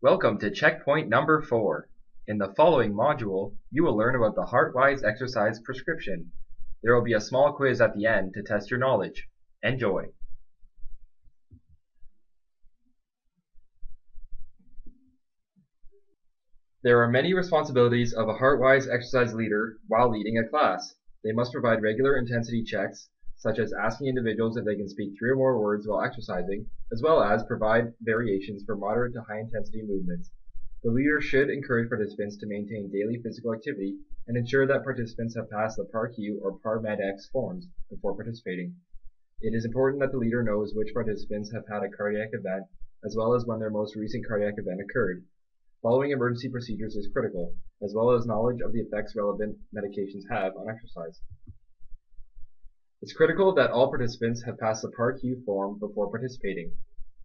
Welcome to checkpoint number 4. In the following module, you will learn about the HeartWise Exercise Prescription. There will be a small quiz at the end to test your knowledge. Enjoy! There are many responsibilities of a HeartWise exercise leader while leading a class. They must provide regular intensity checks, such as asking individuals if they can speak 3 or more words while exercising, as well as provide variations for moderate to high intensity movements. The leader should encourage participants to maintain daily physical activity and ensure that participants have passed the PAR-Q or PAR-Med-X forms before participating. It is important that the leader knows which participants have had a cardiac event, as well as when their most recent cardiac event occurred. Following emergency procedures is critical, as well as knowledge of the effects relevant medications have on exercise. It's critical that all participants have passed the PAR-Q form before participating.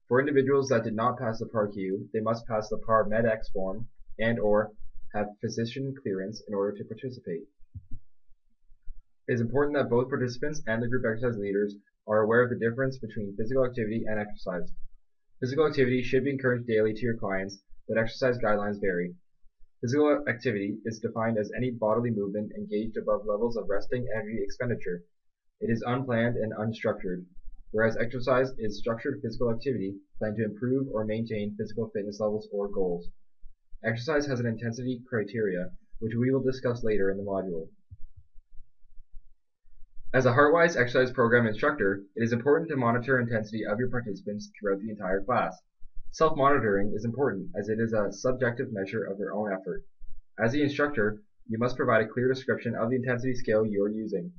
For individuals that did not pass the PAR-Q, they must pass the PAR-Med-X form and/or have physician clearance in order to participate. It is important that both participants and the group exercise leaders are aware of the difference between physical activity and exercise. Physical activity should be encouraged daily to your clients, but exercise guidelines vary. Physical activity is defined as any bodily movement engaged above levels of resting energy expenditure. It is unplanned and unstructured, whereas exercise is structured physical activity planned to improve or maintain physical fitness levels or goals. Exercise has an intensity criteria, which we will discuss later in the module. As a HeartWise exercise program instructor, it is important to monitor intensity of your participants throughout the entire class. Self-monitoring is important as it is a subjective measure of their own effort. As the instructor, you must provide a clear description of the intensity scale you are using.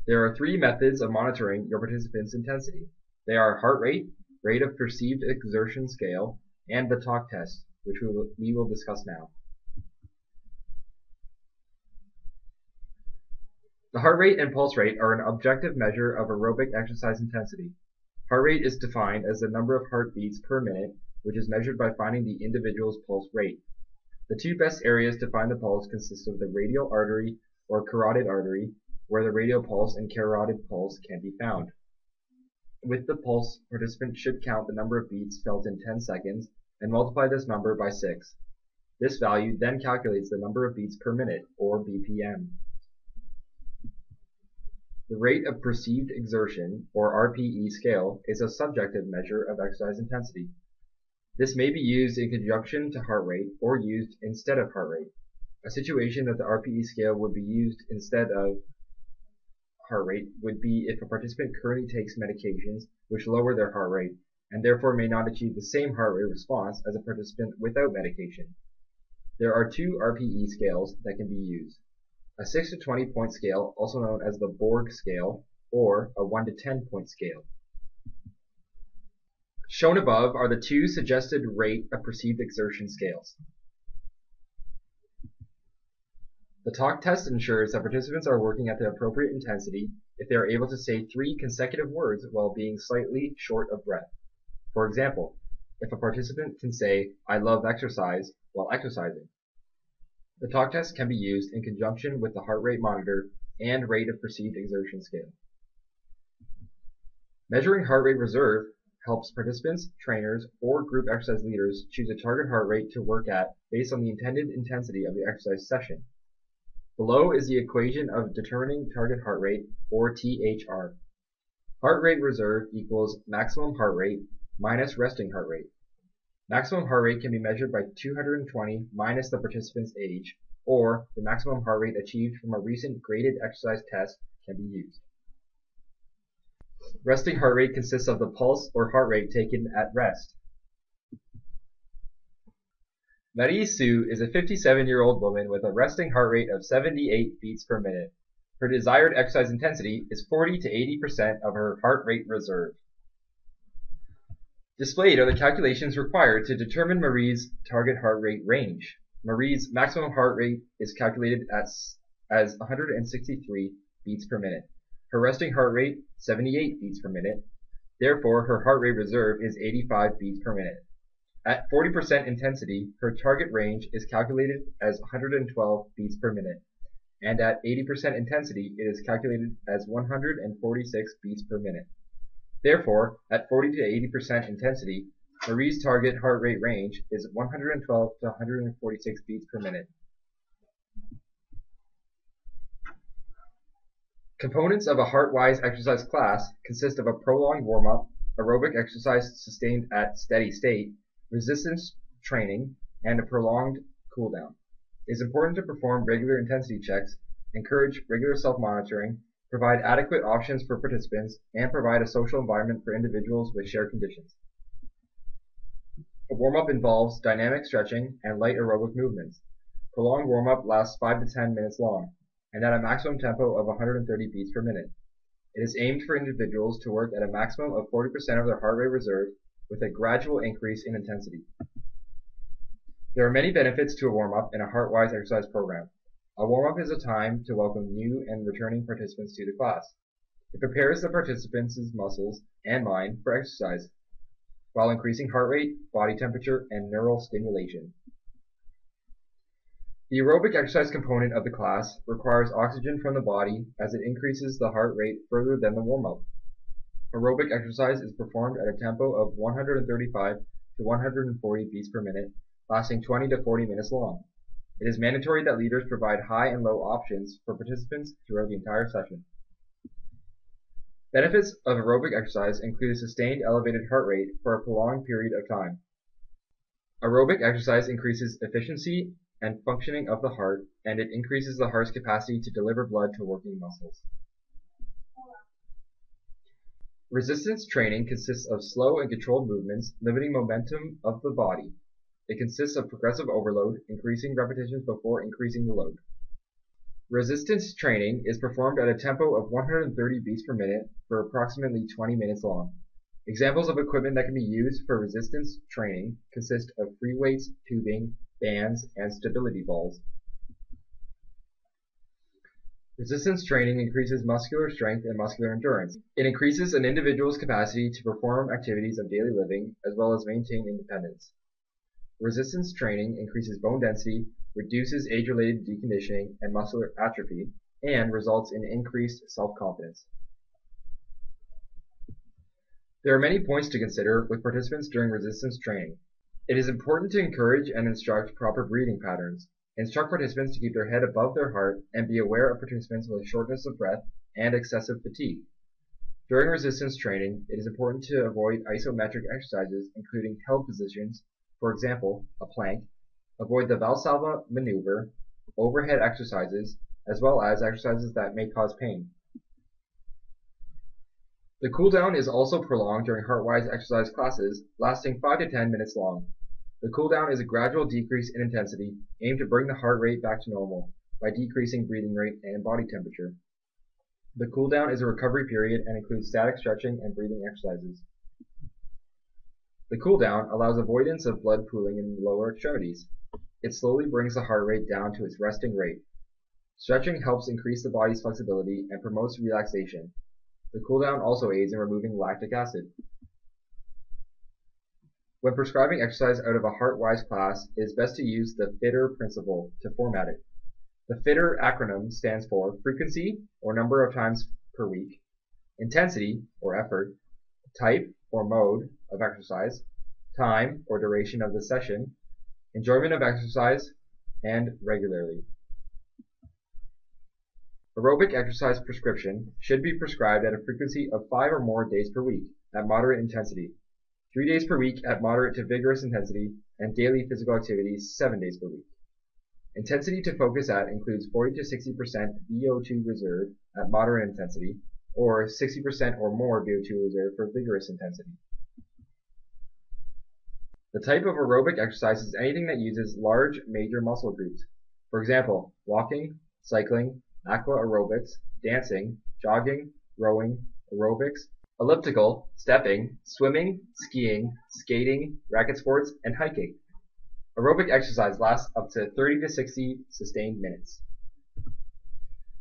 There are 3 methods of monitoring your participants' intensity. They are heart rate, rate of perceived exertion scale, and the talk test, which we will discuss now. The heart rate and pulse rate are an objective measure of aerobic exercise intensity. Heart rate is defined as the number of heartbeats per minute, which is measured by finding the individual's pulse rate. The 2 best areas to find the pulse consist of the radial artery or carotid artery, where the radial pulse and carotid pulse can be found. With the pulse, participants should count the number of beats felt in 10 seconds and multiply this number by 6. This value then calculates the number of beats per minute, or BPM. The rate of perceived exertion, or RPE scale, is a subjective measure of exercise intensity. This may be used in conjunction to heart rate or used instead of heart rate. A situation that the RPE scale would be used instead of heart rate would be if a participant currently takes medications which lower their heart rate and therefore may not achieve the same heart rate response as a participant without medication. There are 2 RPE scales that can be used. A 6 to 20 point scale, also known as the Borg scale, or a 1 to 10 point scale. Shown above are the 2 suggested rate of perceived exertion scales. The talk test ensures that participants are working at the appropriate intensity if they are able to say 3 consecutive words while being slightly short of breath. For example, if a participant can say, "I love exercise," while exercising. The talk test can be used in conjunction with the heart rate monitor and rate of perceived exertion scale. Measuring heart rate reserve helps participants, trainers, or group exercise leaders choose a target heart rate to work at based on the intended intensity of the exercise session. Below is the equation of determining target heart rate, or THR. Heart rate reserve equals maximum heart rate minus resting heart rate. Maximum heart rate can be measured by 220 minus the participant's age, or the maximum heart rate achieved from a recent graded exercise test can be used. Resting heart rate consists of the pulse or heart rate taken at rest. Marie-Sue is a 57-year-old woman with a resting heart rate of 78 beats per minute. Her desired exercise intensity is 40 to 80% of her heart rate reserve. Displayed are the calculations required to determine Marie's target heart rate range. Marie's maximum heart rate is calculated as 163 beats per minute. Her resting heart rate, 78 beats per minute. Therefore, her heart rate reserve is 85 beats per minute. At 40% intensity, her target range is calculated as 112 beats per minute, and at 80% intensity, it is calculated as 146 beats per minute. Therefore, at 40 to 80% intensity, Marie's target heart rate range is 112 to 146 beats per minute. Components of a HeartWise exercise class consist of a prolonged warm-up, aerobic exercise sustained at steady state, resistance training, and a prolonged cooldown. It is important to perform regular intensity checks, encourage regular self-monitoring, provide adequate options for participants, and provide a social environment for individuals with shared conditions. A warm-up involves dynamic stretching and light aerobic movements. Prolonged warm-up lasts 5 to 10 minutes long, and at a maximum tempo of 130 beats per minute. It is aimed for individuals to work at a maximum of 40% of their heart rate reserve with a gradual increase in intensity. There are many benefits to a warm-up in a HeartWise exercise program. A warm-up is a time to welcome new and returning participants to the class. It prepares the participants' muscles and mind for exercise, while increasing heart rate, body temperature, and neural stimulation. The aerobic exercise component of the class requires oxygen from the body as it increases the heart rate further than the warm-up. Aerobic exercise is performed at a tempo of 135 to 140 beats per minute, lasting 20 to 40 minutes long. It is mandatory that leaders provide high and low options for participants throughout the entire session. Benefits of aerobic exercise include a sustained elevated heart rate for a prolonged period of time. Aerobic exercise increases efficiency and functioning of the heart, and it increases the heart's capacity to deliver blood to working muscles. Resistance training consists of slow and controlled movements, limiting momentum of the body. It consists of progressive overload, increasing repetitions before increasing the load. Resistance training is performed at a tempo of 130 beats per minute for approximately 20 minutes long. Examples of equipment that can be used for resistance training consist of free weights, tubing, bands, and stability balls. Resistance training increases muscular strength and muscular endurance. It increases an individual's capacity to perform activities of daily living as well as maintain independence. Resistance training increases bone density, reduces age-related deconditioning and muscular atrophy, and results in increased self-confidence. There are many points to consider with participants during resistance training. It is important to encourage and instruct proper breathing patterns. Instruct participants to keep their head above their heart and be aware of participants with shortness of breath and excessive fatigue. During resistance training, it is important to avoid isometric exercises including held positions, for example, a plank, avoid the Valsalva maneuver, overhead exercises, as well as exercises that may cause pain. The cooldown is also prolonged during HeartWise exercise classes, lasting 5 to 10 minutes long. The cooldown is a gradual decrease in intensity aimed to bring the heart rate back to normal by decreasing breathing rate and body temperature. The cooldown is a recovery period and includes static stretching and breathing exercises. The cooldown allows avoidance of blood pooling in the lower extremities. It slowly brings the heart rate down to its resting rate. Stretching helps increase the body's flexibility and promotes relaxation. The cooldown also aids in removing lactic acid. When prescribing exercise out of a HeartWise class, it is best to use the FITTER principle to format it. The FITTER acronym stands for frequency, or number of times per week, intensity, or effort, type, or mode of exercise, time, or duration of the session, enjoyment of exercise, and regularly. Aerobic exercise prescription should be prescribed at a frequency of 5 or more days per week at moderate intensity, 3 days per week at moderate to vigorous intensity, and daily physical activities 7 days per week. Intensity to focus at includes 40 to 60% VO2 reserve at moderate intensity, or 60% or more VO2 reserve for vigorous intensity. The type of aerobic exercise is anything that uses large major muscle groups. For example, walking, cycling, aqua aerobics, dancing, jogging, rowing, aerobics, elliptical, stepping, swimming, skiing, skating, racket sports, and hiking. Aerobic exercise lasts up to 30 to 60 sustained minutes.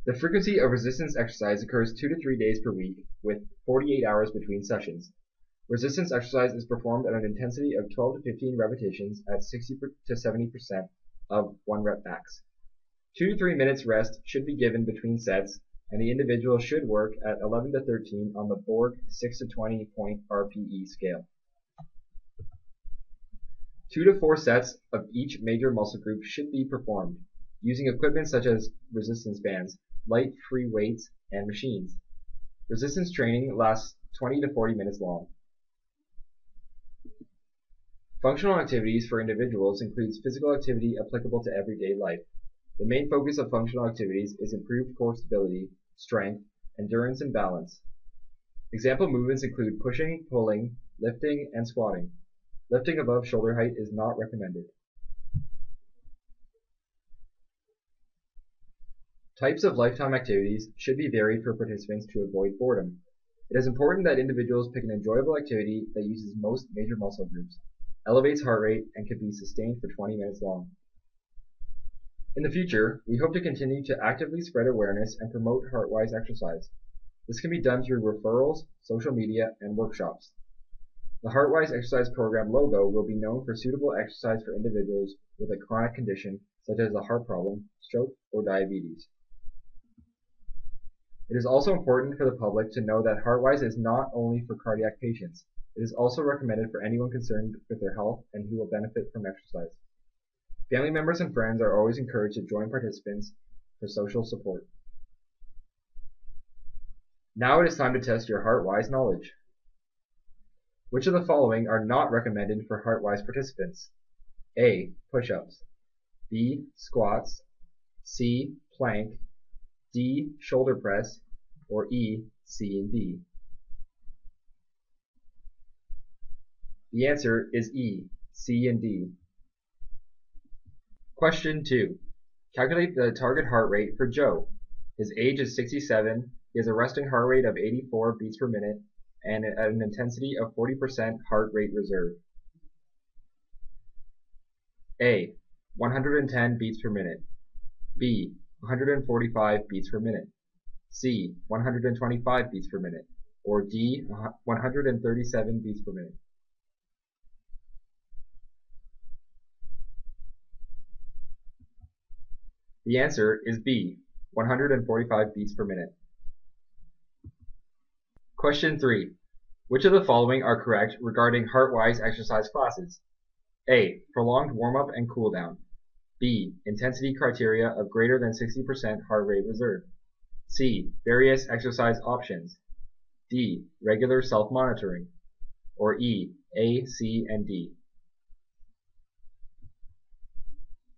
The frequency of resistance exercise occurs 2 to 3 days per week, with 48 hours between sessions. Resistance exercise is performed at an intensity of 12 to 15 repetitions at 60 to 70% of 1 rep max. 2 to 3 minutes rest should be given between sets, and the individual should work at 11 to 13 on the Borg 6 to 20 point RPE scale. 2 to 4 sets of each major muscle group should be performed, using equipment such as resistance bands, light free weights, and machines. Resistance training lasts 20 to 40 minutes long. Functional activities for individuals includes physical activity applicable to everyday life. The main focus of functional activities is improved core stability, strength, endurance, and balance. Example movements include pushing, pulling, lifting, and squatting. Lifting above shoulder height is not recommended. Types of lifetime activities should be varied for participants to avoid boredom. It is important that individuals pick an enjoyable activity that uses most major muscle groups, elevates heart rate, and can be sustained for 20 minutes long. In the future, we hope to continue to actively spread awareness and promote HeartWise exercise. This can be done through referrals, social media, and workshops. The HeartWise Exercise Program logo will be known for suitable exercise for individuals with a chronic condition such as a heart problem, stroke, or diabetes. It is also important for the public to know that HeartWise is not only for cardiac patients. It is also recommended for anyone concerned with their health and who will benefit from exercise. Family members and friends are always encouraged to join participants for social support. Now it is time to test your HeartWise knowledge. Which of the following are not recommended for HeartWise participants? A. Push-ups. B. Squats. C. Plank. D. Shoulder press. Or E. C and D. The answer is E. C and D. Question 2. Calculate the target heart rate for Joe. His age is 67, he has a resting heart rate of 84 beats per minute, and at an intensity of 40% heart rate reserve. A. 110 beats per minute. B. 145 beats per minute. C. 125 beats per minute. Or D. 137 beats per minute. The answer is B. 145 beats per minute. Question 3. Which of the following are correct regarding HeartWise exercise classes? A. Prolonged warm-up and cool-down. B. Intensity criteria of greater than 60% heart rate reserve. C. Various exercise options. D. Regular self-monitoring. Or E. A, C, and D.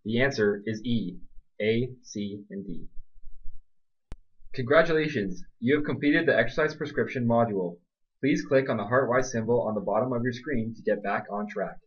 The answer is E. A, C, and D. Congratulations! You have completed the exercise prescription module. Please click on the HeartWise symbol on the bottom of your screen to get back on track.